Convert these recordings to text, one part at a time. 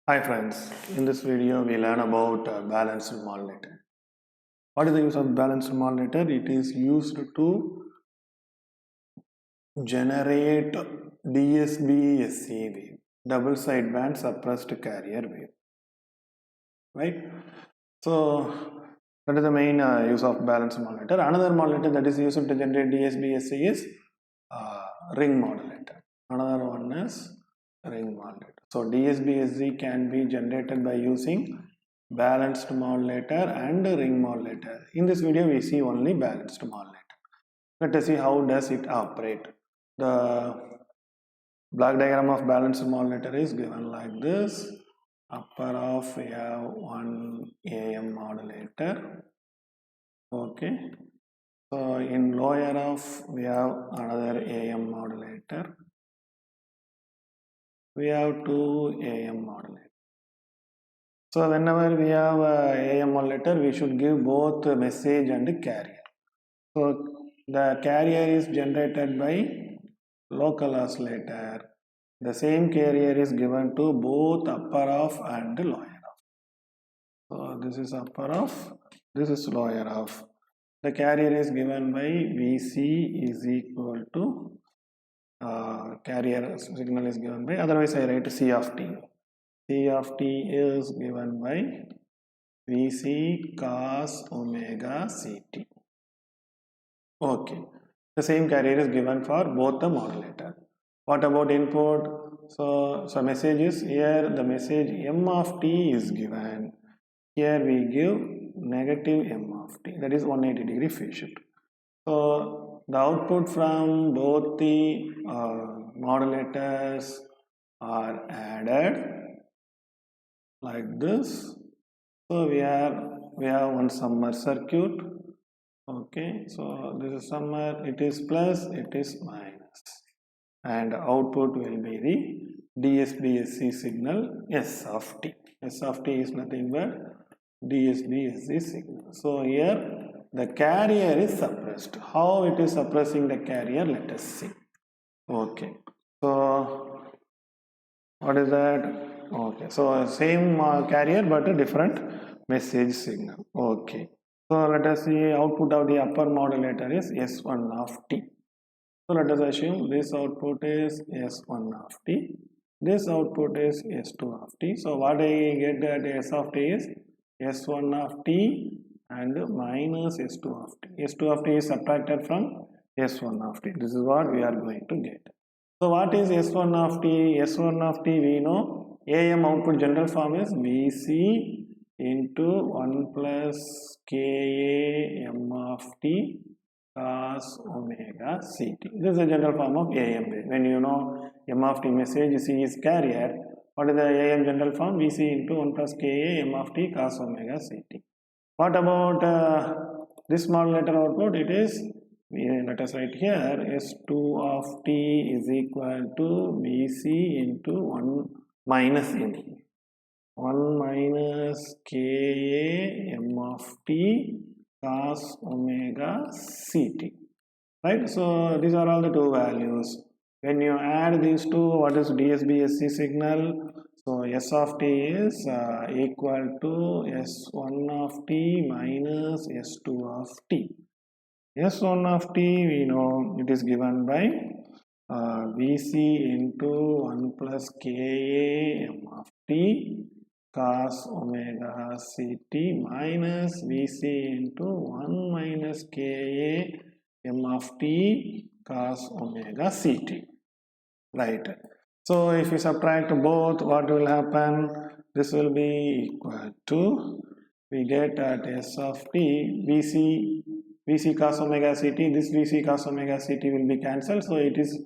Hi friends, in this video we learn about balanced modulator. What is the use of balanced modulator? It is used to generate DSB-SC wave, double sideband suppressed carrier wave, right? So that is the main use of balanced modulator. Another modulator that is used to generate DSB-SC is ring modulator. Another one is ring modulator. So DSB-SC can be generated by using balanced modulator and ring modulator. In this video we see only balanced modulator. Let us see how does it operate. The block diagram of balanced modulator is given like this. Upper of we have one AM modulator. Okay. So in lower of we have another AM modulator. We have two AM modulators. So whenever we have AM modulator, we should give both message and carrier. So the carrier is generated by local oscillator. The same carrier is given to both upper off and lower off. So this is upper off, this is lower off. The carrier is given by Vc is equal to carrier signal is given by, otherwise I write C of t. C of t is given by Vc cos omega Ct. Okay, the same carrier is given for both the modulator. What about input? So message is here, the message m of t is given. Here we give negative m of t, that is 180 degree phase shift. So the output from both the modulators are added like this. So we have one summer circuit. Okay, so this is summer, it is plus, it is minus, and output will be the DSB-SC signal S of t. S of t is nothing but DSB-SC signal. So here the carrier is suppressed. How it is suppressing the carrier? Let us see. Okay, so what is that? Okay, so same carrier but a different message signal. Okay, so let us see output of the upper modulator is S1 of t. So let us assume this output is S1 of t, this output is S2 of t. So what I get that S of t is S1 of t and minus S2 of t. S2 of t is subtracted from S1 of t. This is what we are going to get. So what is S1 of t? S1 of t we know AM output general form is Vc into 1 plus Ka m of t cos omega Ct. This is the general form of AM. When you know m of t message, C is carrier. What is the AM general form? Vc into 1 plus Ka m of t cos omega Ct. What about this modulator output? It is, let us write here, S2 of t is equal to Vc into 1 minus m. 1 minus Ka m of t cos omega Ct. Right? So these are all the two values. When you add these two, what is DSB-SC signal? So S of t is equal to S1 of t minus S2 of t. S1 of t we know it is given by Vc into 1 plus Ka m of t cos omega Ct minus Vc into 1 minus Ka m of t cos omega Ct. Right. So if we subtract both, what will happen? This will be equal to, we get at S of t, Vc cos omega Ct, this Vc cos omega Ct will be cancelled. So it is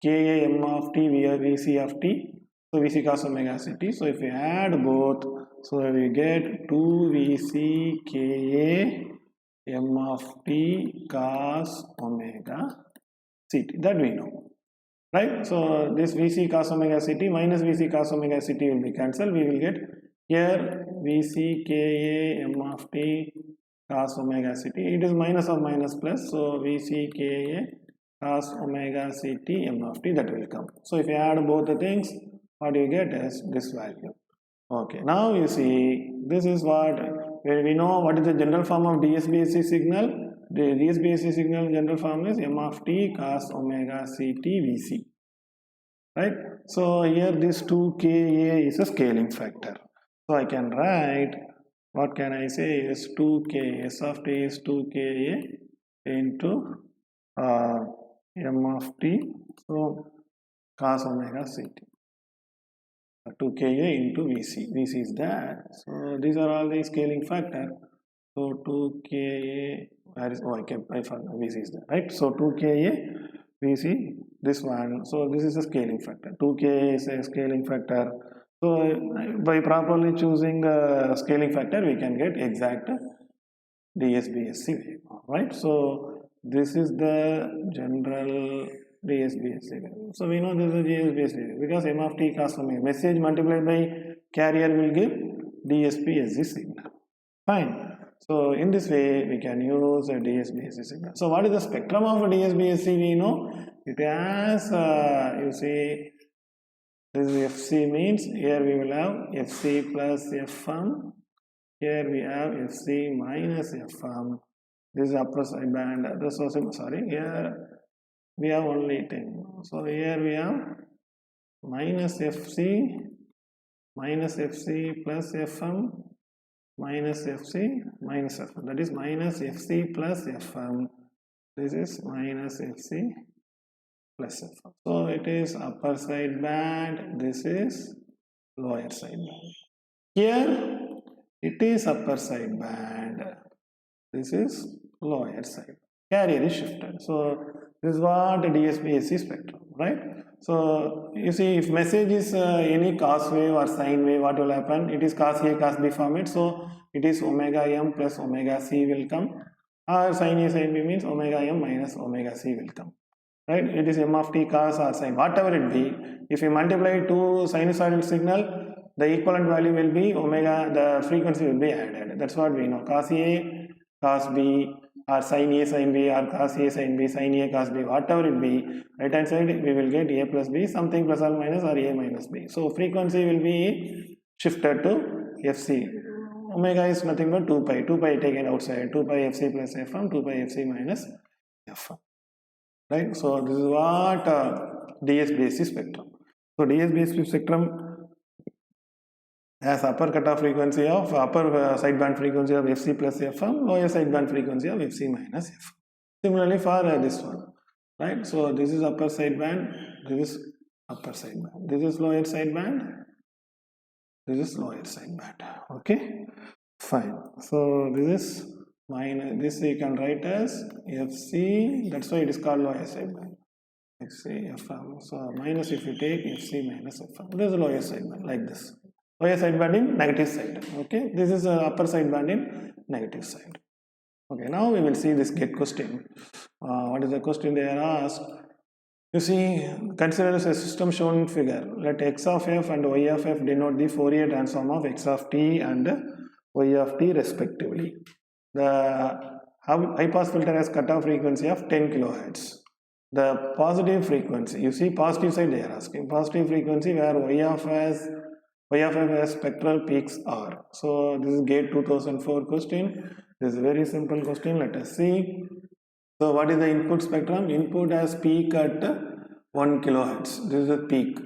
Ka m of t via Vc of t. So Vc cos omega Ct. So if we add both, so we get 2 Vc Ka m of t cos omega Ct. That we know. Right, so this Vc cos omega Ct minus Vc cos omega Ct will be cancelled. We will get here Vc Ka m of t cos omega Ct. It is minus of minus plus, so Vc Ka cos omega Ct m of t, that will come. So if you add both the things, what you get is this value. Okay, now you see, this is what, when we know what is the general form of DSBSC signal. The DSBSC signal general form is m of t cos omega ct Vc, right? So here this 2Ka is a scaling factor. So I can write, what can I say, is 2K, S of t is 2Ka into m of t, so cos omega ct. 2Ka into Vc. Vc is that. So these are all the scaling factor. So 2Ka, where is, oh, I forgot, Vc is there, right? So 2Ka, Vc, this one. So this is a scaling factor. 2Ka is a scaling factor. So by properly choosing the scaling factor, we can get exact DSBSC wave, right? So this is the general DSBSC wave. So we know this is a DSBSC wave because m of t cos omega, message multiplied by carrier will give DSBSC signal. Fine. So in this way we can use a DSBSC signal. So what is the spectrum of a DSBSC? We know it has you see, this is FC, means here we will have FC plus FM. Here we have FC minus FM. This is upper side band. This was, sorry, here we have only 10. So here we have minus FC plus FM minus FC minus FM. That is minus FC plus FM. This is minus FC plus FM. So it is upper side band. This is lower side band. Here it is upper side band. This is lower side. Carrier is shifted. So this is what the DSBSC spectrum, right? So you see, if message is any cos wave or sine wave, what will happen? It is cos A, cos B format. So it is omega m plus omega c will come. Or sine A, sine B means omega m minus omega c will come. Right? It is m of t cos or sine, whatever it be. If you multiply two sinusoidal signal, the equivalent value will be omega, the frequency will be added. That's what we know. Cos A, cos B, or sin A, sin B, or cos A, sin B, sin A, cos B, whatever it be, right hand side we will get A plus B, something plus or minus, or A minus B. So frequency will be shifted to FC. Omega is nothing but 2 pi. 2 pi taken outside. 2 pi FC plus FM, 2 pi FC minus FM. Right? So this is what DSBSC spectrum. So DSBSC spectrum has upper cutoff frequency of upper sideband frequency of FC plus FM, lower sideband frequency of FC minus FM. Similarly for this one, right? So this is upper sideband, this is upper sideband, this is lower sideband, this is lower sideband. Okay, fine. So this is minus, this you can write as FC, that's why it is called lower sideband. FC FM. So minus, if you take FC minus FM, this is lower sideband, like this. Lower sideband in negative side. Okay, this is upper sideband in negative side. Okay, now we will see this GET question. What is the question they are asked? You see, consider a system shown in figure. Let x of f and y of f denote the Fourier transform of x of t and y of t respectively. The high pass filter has cutoff frequency of 10 kilohertz. The positive frequency, you see positive side they are asking, positive frequency where y of f has spectral peaks are. So this is GATE 2004 question. This is a very simple question. Let us see. So what is the input spectrum? Input has peak at 1 kilohertz. This is a peak.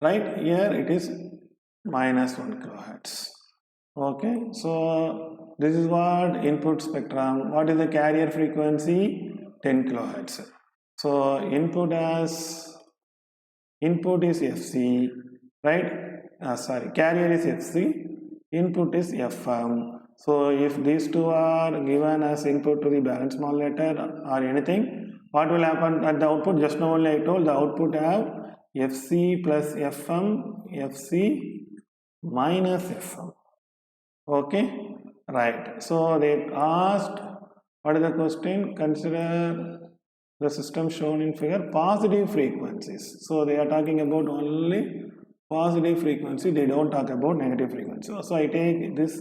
Right? Here it is minus 1 kilohertz. Okay. So this is what input spectrum. What is the carrier frequency? 10 kilohertz. So input is FC, right? Carrier is FC, input is FM. So if these two are given as input to the balance modulator or anything, what will happen at the output? Just now only I told the output have FC plus FM, FC minus FM. Okay, right. So they asked, what is the question? Consider the system shown in figure positive frequencies. So they are talking about only positive frequency, they don't talk about negative frequency. So I take this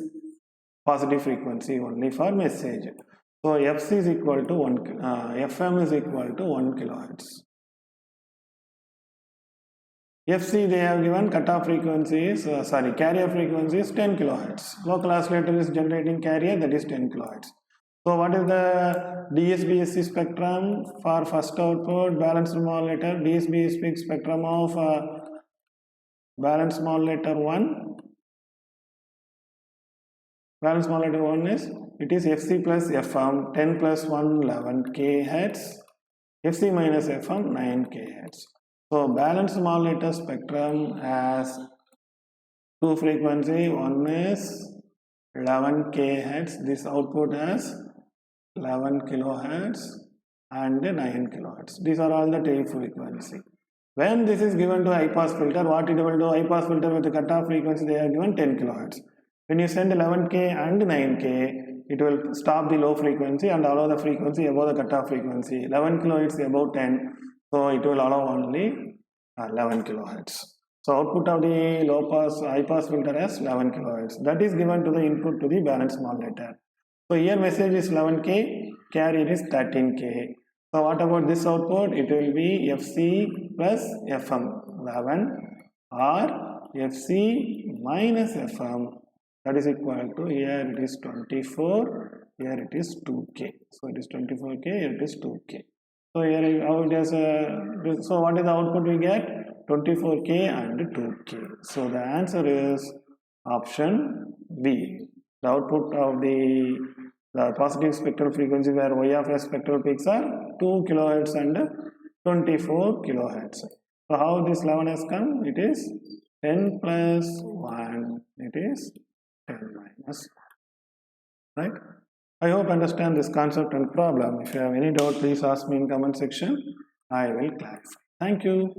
positive frequency only for message. So FC is equal to 1, FM is equal to 1 kilohertz. FC they have given cutoff frequency is, carrier frequency is 10 kilohertz. Local oscillator is generating carrier, that is 10 kilohertz. So what is the DSBSC spectrum for first output balanced modulator? DSBSC spectrum of balanced modulator 1. Balanced modulator 1 is, it is FC plus FM 10 plus 1 11 kHz, FC minus FM 9 kHz. So balanced modulator spectrum has two frequency, one is 11 kHz, this output has 11 kilohertz and 9 kilohertz. These are all the tail frequency. When this is given to high pass filter, what it will do? High pass filter with the cutoff frequency they are given 10 kilohertz. When you send 11k and 9k, it will stop the low frequency and allow the frequency above the cutoff frequency. 11 kilohertz above 10, so it will allow only 11 kilohertz. So output of the low pass high pass filter has 11 kilohertz. That is given to the input to the balanced modulator. So here message is 11k, carrier is 13k. So what about this output? It will be FC plus FM 11 or FC minus FM, that is equal to, here it is 24, here it is 2k. So it is 24k, here it is 2k. So here how it has so what is the output we get? 24k and 2k. So the answer is option B. The output of the positive spectral frequency where Y of S spectral peaks are 2 kilohertz and 24 kilohertz. So how this 11 has come? It is 10 plus 1, it is 10 minus 1. Right? I hope you understand this concept and problem. If you have any doubt, please ask me in comment section. I will clarify. Thank you.